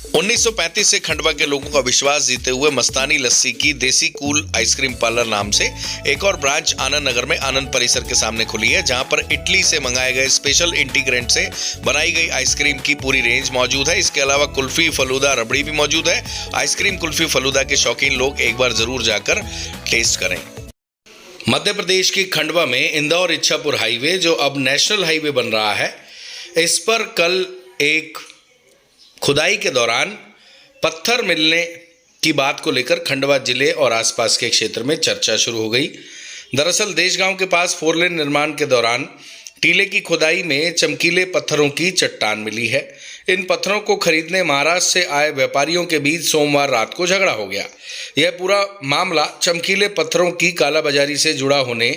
1935 से खंडवा के लोगों का विश्वास जीते हुए मस्तानी लस्सी की देसी कूल आइसक्रीम पार्लर नाम से एक और ब्रांच आनंद नगर में आनंद परिसर के सामने खुली है, जहां पर इटली से मंगाए गए स्पेशल इंटीग्रेंट से बनाई गई आइसक्रीम की पूरी रेंज मौजूद है। इसके अलावा कुल्फी, फलूदा, रबड़ी भी मौजूद है। आइसक्रीम, कुल्फी, फलूदा के शौकीन लोग एक बार जरूर जाकर टेस्ट करें। मध्य प्रदेश की खंडवा में इंदौर इच्छापुर हाईवे, जो अब नेशनल हाईवे बन रहा है, इस पर कल एक खुदाई के दौरान पत्थर मिलने की बात को लेकर खंडवा जिले और आसपास के क्षेत्र में चर्चा शुरू हो गई। दरअसल देशगांव के पास 4 लेन निर्माण के दौरान टीले की खुदाई में चमकीले पत्थरों की चट्टान मिली है। इन पत्थरों को खरीदने महाराष्ट्र से आए व्यापारियों के बीच सोमवार रात को झगड़ा हो गया। यह पूरा मामला चमकीले पत्थरों की कालाबाजारी से जुड़ा होने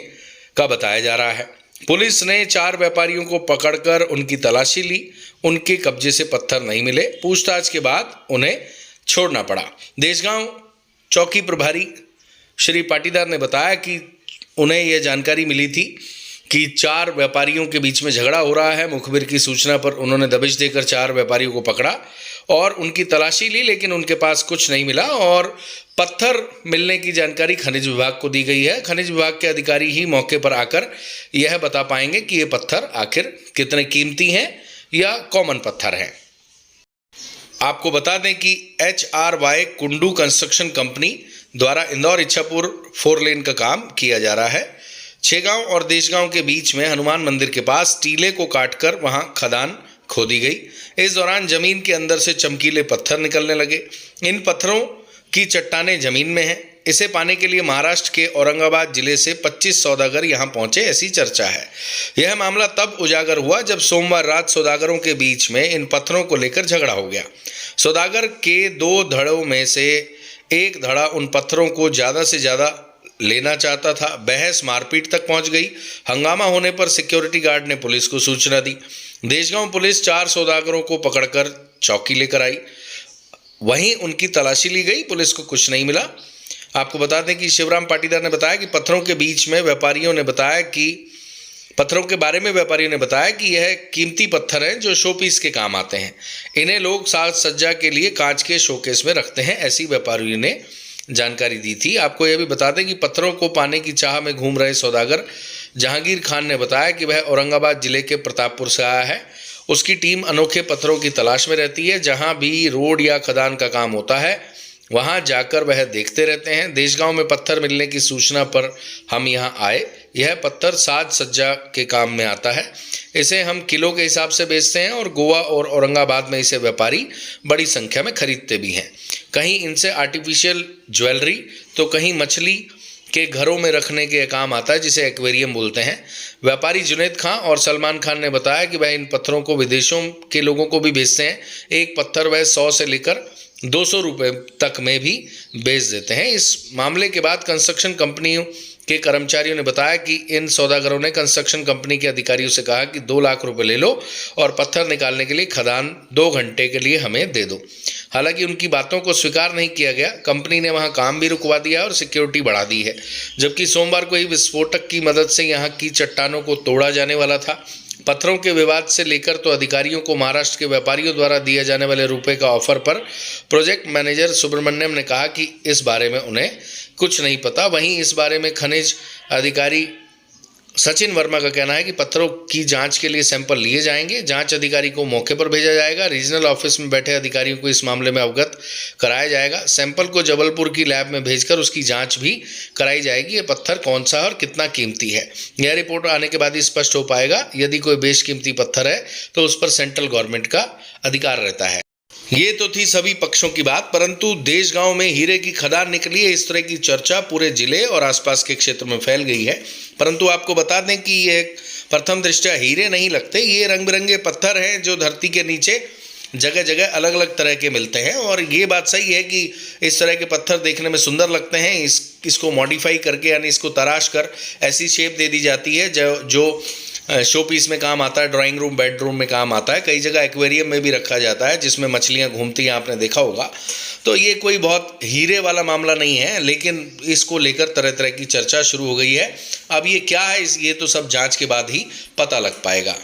का बताया जा रहा है। पुलिस ने 4 व्यापारियों को पकड़कर उनकी तलाशी ली। उनके कब्जे से पत्थर नहीं मिले। पूछताछ के बाद उन्हें छोड़ना पड़ा। देशगांव चौकी प्रभारी श्री पाटीदार ने बताया कि उन्हें यह जानकारी मिली थी कि 4 व्यापारियों के बीच में झगड़ा हो रहा है। मुखबिर की सूचना पर उन्होंने दबिश देकर 4 व्यापारियों को पकड़ा और उनकी तलाशी ली, लेकिन उनके पास कुछ नहीं मिला और पत्थर मिलने की जानकारी खनिज विभाग को दी गई है। खनिज विभाग के अधिकारी ही मौके पर आकर यह बता पाएंगे कि ये पत्थर आखिर कितने कीमती हैं या कॉमन पत्थर हैं। आपको बता दें कि HRY कुंडू कंस्ट्रक्शन कंपनी द्वारा इंदौर इच्छापुर 4 लेन का काम किया जा रहा है। छेगांव और देशगांव के बीच में हनुमान मंदिर के पास टीले को काटकर वहां खदान खोदी गई। इस दौरान जमीन के अंदर से चमकीले पत्थर निकलने लगे। इन पत्थरों की चट्टानें जमीन में हैं। इसे पाने के लिए महाराष्ट्र के औरंगाबाद जिले से 25 सौदागर यहां पहुंचे, ऐसी चर्चा है। यह मामला तब उजागर हुआ जब सोमवार रात सौदागरों के बीच में इन पत्थरों को लेकर झगड़ा हो गया। सौदागर के 2 धड़ों में से एक धड़ा उन पत्थरों को ज़्यादा से ज़्यादा लेना चाहता था। बहस मारपीट तक पहुंच गई। हंगामा होने पर सिक्योरिटी गार्ड ने पुलिस को सूचना दी। देशगांव पुलिस 4 सौदागरों को पकड़कर चौकी लेकर आई। वहीं उनकी तलाशी ली गई। पुलिस को कुछ नहीं मिला। आपको बता दें कि शिवराम पाटीदार ने बताया कि पत्थरों के बारे में व्यापारियों ने बताया कि यह कीमती पत्थर हैं जो शो पीस के काम आते हैं। इन्हें लोग साज सज्जा के लिए कांच के शोकेस में रखते हैं, ऐसी व्यापारियों ने जानकारी दी थी। आपको यह भी बता दें कि पत्थरों को पाने की चाह में घूम रहे सौदागर जहांगीर खान ने बताया कि वह औरंगाबाद जिले के प्रतापपुर से आया है। उसकी टीम अनोखे पत्थरों की तलाश में रहती है। जहां भी रोड या खदान का काम होता है वहां जाकर वह देखते रहते हैं। देशगांव में पत्थर मिलने की सूचना पर हम यहां आए। यह पत्थर साज सज्जा के काम में आता है। इसे हम किलो के हिसाब से बेचते हैं और गोवा और औरंगाबाद में इसे व्यापारी बड़ी संख्या में खरीदते भी हैं। कहीं इनसे आर्टिफिशियल ज्वेलरी तो कहीं मछली के घरों में रखने के काम आता है, जिसे एक्वेरियम बोलते हैं। व्यापारी जुनैद खान और सलमान खान ने बताया कि वह इन पत्थरों को विदेशों के लोगों को भी बेचते हैं। एक पत्थर वह 100 से लेकर 200 रुपये तक में भी बेच देते हैं। इस मामले के बाद कंस्ट्रक्शन कंपनियों के कर्मचारियों ने बताया कि इन सौदागरों ने कंस्ट्रक्शन कंपनी के अधिकारियों से कहा कि 2 लाख रुपए ले लो और पत्थर निकालने के लिए खदान 2 घंटे के लिए हमें दे दो। हालांकि उनकी बातों को स्वीकार नहीं किया गया। कंपनी ने वहां काम भी रुकवा दिया और सिक्योरिटी बढ़ा दी है। जबकि सोमवार को ही विस्फोटक की मदद से यहां की चट्टानों को तोड़ा जाने वाला था। पत्थरों के विवाद से लेकर तो अधिकारियों को महाराष्ट्र के व्यापारियों द्वारा दिए जाने वाले रुपए का ऑफर पर प्रोजेक्ट मैनेजर सुब्रमण्यम ने कहा कि इस बारे में उन्हें कुछ नहीं पता। वहीं इस बारे में खनिज अधिकारी सचिन वर्मा का कहना है कि पत्थरों की जांच के लिए सैंपल लिए जाएंगे। जांच अधिकारी को मौके पर भेजा जाएगा। रीजनल ऑफिस में बैठे अधिकारियों को इस मामले में अवगत कराया जाएगा। सैंपल को जबलपुर की लैब में भेजकर उसकी जांच भी कराई जाएगी। ये पत्थर कौन सा और कितना कीमती है, यह रिपोर्ट आने के बाद ही स्पष्ट हो पाएगा। यदि कोई बेशकीमती पत्थर है तो उस पर सेंट्रल गवर्नमेंट का अधिकार रहता है। ये तो थी सभी पक्षों की बात, परंतु देशगांव में हीरे की खदान निकली है, इस तरह की चर्चा पूरे जिले और आसपास के क्षेत्र में फैल गई है। परंतु आपको बता दें कि ये प्रथम दृष्टया हीरे नहीं लगते। ये रंग बिरंगे पत्थर हैं जो धरती के नीचे जगह जगह अलग अलग तरह के मिलते हैं। और ये बात सही है कि इस तरह के पत्थर देखने में सुंदर लगते हैं। इसको मॉडिफाई करके यानी इसको तराश कर ऐसी शेप दे दी जाती है जो शो पीस में काम आता है, ड्राइंग रूम, बेडरूम में काम आता है। कई जगह एक्वेरियम में भी रखा जाता है जिसमें मछलियां घूमती हैं, आपने देखा होगा। तो ये कोई बहुत हीरे वाला मामला नहीं है, लेकिन इसको लेकर तरह तरह की चर्चा शुरू हो गई है। अब ये क्या है, ये तो सब जांच के बाद ही पता लग पाएगा।